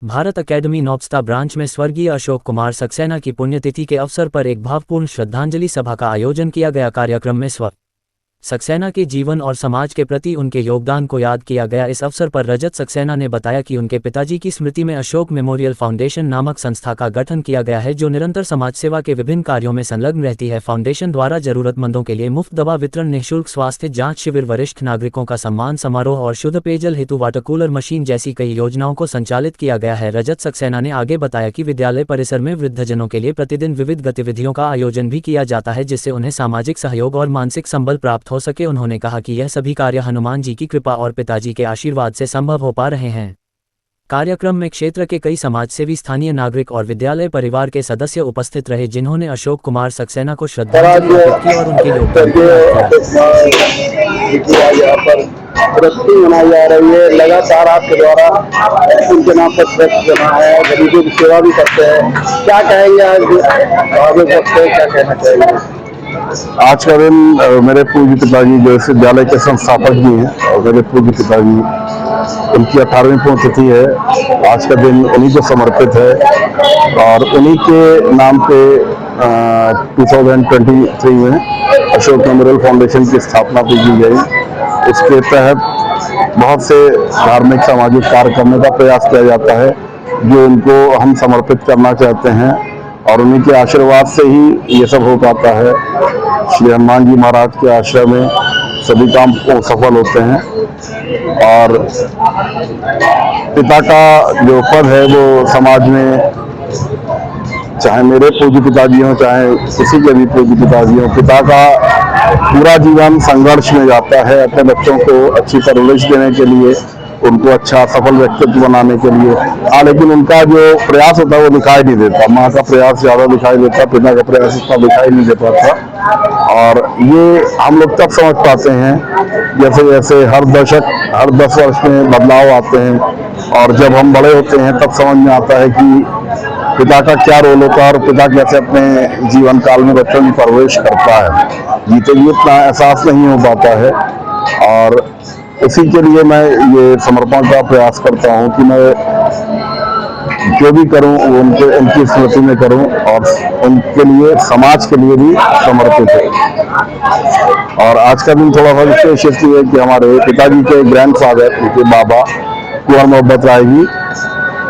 Bharat academy Naubasta branch में स्वर्गीय अशोक कुमार सक्सेना की पुण्यतिथि के अवसर पर एक भावपूर्ण श्रद्धांजलि सभा का आयोजन किया गया। कार्यक्रम में सक्सेना के जीवन और समाज के प्रति उनके योगदान को याद किया गया। इस अवसर पर रजत सक्सेना ने बताया कि उनके पिताजी की स्मृति में अशोक मेमोरियल फाउंडेशन नामक संस्था का गठन किया गया है, जो निरंतर समाज सेवा के विभिन्न कार्यों में संलग्न रहती है। फाउंडेशन द्वारा जरूरतमंदों के लिए मुफ्त दवा वितरण, निःशुल्क स्वास्थ्य जांच शिविर, वरिष्ठ नागरिकों का सम्मान समारोह और शुद्ध पेयजल हेतु वाटर कूलर मशीन जैसी कई योजनाओं को संचालित किया गया है। रजत सक्सेना ने आगे बताया कि विद्यालय परिसर में वृद्धजनों के लिए प्रतिदिन विविध गतिविधियों का आयोजन भी किया जाता है, जिससे उन्हें सामाजिक सहयोग और मानसिक संबल प्राप्त हो सके। उन्होंने कहा कि यह सभी कार्य हनुमान जी की कृपा और पिताजी के आशीर्वाद से संभव हो पा रहे हैं। कार्यक्रम में क्षेत्र के कई समाजसेवी, स्थानीय नागरिक और विद्यालय परिवार के सदस्य उपस्थित रहे, जिन्होंने अशोक कुमार सक्सेना को श्रद्धांजलि अर्पित की और उनके योगदान को याद किया। मनाई जा रही है, लगातार आपके द्वारा उनके नाम पर ट्रस्ट बना है, गरीबों की सेवा भी करते हैं। क्या कहेंगे आज क्या कहना चाहिए? आज का दिन मेरे पूज्य पिताजी जो इस विद्यालय के संस्थापक भी हैं और मेरे पूज्य पिताजी, उनकी 18वीं पुण्यतिथि है। आज का दिन उन्हीं को समर्पित है और उन्हीं के नाम पे 2023 में अशोक मेमोरियल फाउंडेशन की स्थापना की गई। इसके तहत बहुत से धार्मिक सामाजिक कार्य करने का प्रयास किया जाता है, जो उनको हम समर्पित करना चाहते हैं और उन्हीं के आशीर्वाद से ही ये सब हो पाता है। श्री हनुमान जी महाराज के आश्रय में सभी काम सफल होते हैं और पिता का जो पद है वो समाज में, चाहे मेरे पूज्य पिताजी हों चाहे किसी के भी पूज्य पिताजी हों, पिता का पूरा जीवन संघर्ष में जाता है अपने बच्चों को अच्छी परवरिश देने के लिए, उनको अच्छा सफल व्यक्तित्व बनाने के लिए। लेकिन उनका जो प्रयास होता है वो दिखाई नहीं देता। माँ का प्रयास ज़्यादा दिखाई देता, पिता का प्रयास इतना दिखाई नहीं दे पाता। और ये हम लोग तब समझ पाते हैं जैसे जैसे हर दशक, हर 10 वर्ष में बदलाव आते हैं और जब हम बड़े होते हैं तब समझ में आता है कि पिता का क्या रोल होता है और पिता कैसे अपने जीवन काल में बच्चों की परवरिश करता है। जीते जी इतना एहसास नहीं हो पाता है और इसी के लिए मैं ये समर्पण का प्रयास करता हूँ कि मैं जो भी करूँ वो उनकी स्मृति में करूँ और उनके लिए, समाज के लिए भी समर्पित है। और आज का दिन थोड़ा सा विशेष इसलिए है कि हमारे पिताजी के ग्रैंडफादर, उनके बाबा कुंवर मोहब्बत राय जी,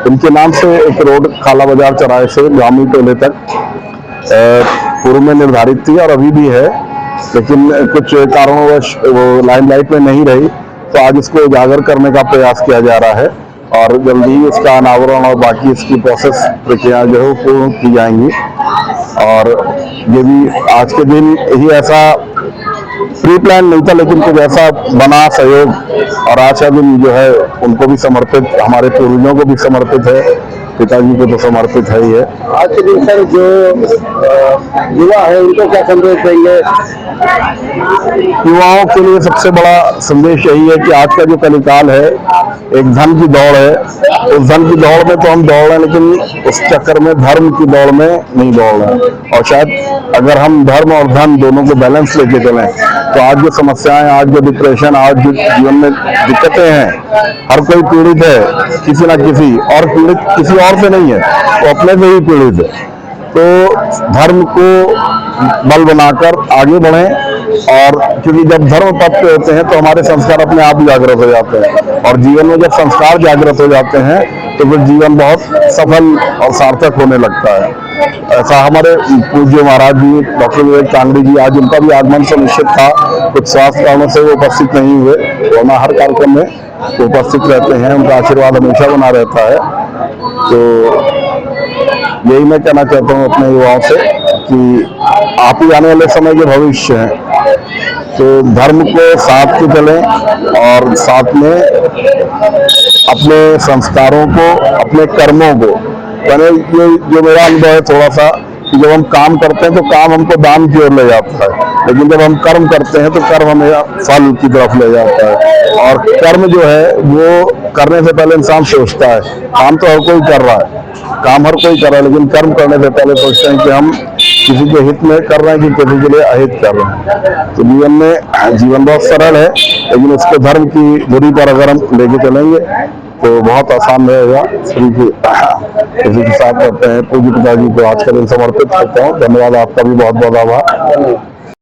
उनके नाम से एक रोड खाला बाजार चौराहे से गामी टोले तक पूर्व में निर्धारित थी और अभी भी है, लेकिन कुछ कारणवश वो लाइमलाइट में नहीं रही, तो आज इसको उजागर करने का प्रयास किया जा रहा है और जल्दी ही इसका अनावरण और बाकी इसकी प्रोसेस प्रक्रिया जो है पूर्ण की जाएंगी। और ये भी आज के दिन ही ऐसा प्री प्लान नहीं था, लेकिन कुछ ऐसा बना सहयोग और आज का दिन जो है उनको भी समर्पित, हमारे पूर्वजों को भी समर्पित है, पिताजी को तो समर्पित है ही है। आज के दिन सर जो युवा है उनको क्या संदेश देंगे? युवाओं के लिए सबसे बड़ा संदेश यही है कि आज का जो कलिकाल है एक धन की दौड़ है। उस धन की दौड़ में तो हम दौड़ रहे हैं, लेकिन उस चक्कर में धर्म की दौड़ में नहीं दौड़ रहे हैं। और शायद अगर हम धर्म और धन दोनों को बैलेंस लेके चलें तो आज जो समस्याएं, आज जो डिप्रेशन, आज जो जीवन में दिक्कतें हैं, हर कोई पीड़ित है किसी ना किसी, और पीड़ित किसी और से नहीं है, वो अपने से ही पीड़ित है। तो धर्म को बल बनाकर आगे बढ़ें और क्योंकि जब धर्म पथ पे होते हैं तो हमारे संस्कार अपने आप जागृत हो जाते हैं और जीवन में जब संस्कार जागृत हो जाते हैं तो फिर जीवन बहुत सफल और सार्थक होने लगता है। ऐसा हमारे पूज्य महाराज जी डॉक्टर विवेक कांगड़ी जी, आज उनका भी आगमन सुनिश्चित था, कुछ स्वास्थ्य कारणों से वो उपस्थित नहीं हुए, वरना हर कार्यक्रम में उपस्थित रहते हैं, उनका आशीर्वाद हमेशा बना रहता है। तो यही मैं कहना चाहता हूँ अपने युवाओं से कि आप ही आने वाले समय के भविष्य हैं, तो धर्म को साथ के चलें और साथ में अपने संस्कारों को, अपने कर्मों को, यानी ये जो मेरा अनुभव है थोड़ा सा कि जब हम काम करते हैं तो काम हमको दान की ओर ले जाता है, लेकिन जब हम कर्म करते हैं तो कर्म हमें फल की तरफ ले जाता है। और कर्म जो है वो करने से पहले इंसान सोचता है, काम तो हर कोई कर रहा है, काम हर कोई कर रहा है, लेकिन कर्म करने से पहले सोचते हैं कि हम किसी के हित में कर रहे हैं कि किसी के लिए अहित कर रहे हैं। तो जीवन में, जीवन बहुत सरल है, लेकिन उसको धर्म की धुरी पर अगर हम लेके चलेंगे तो बहुत आसान रहेगा। सभी के इसी के साथ करते हैं। पूज्य पिताजी को आज का दिन समर्पित करता हूँ। धन्यवाद, आपका भी बहुत बहुत आभार।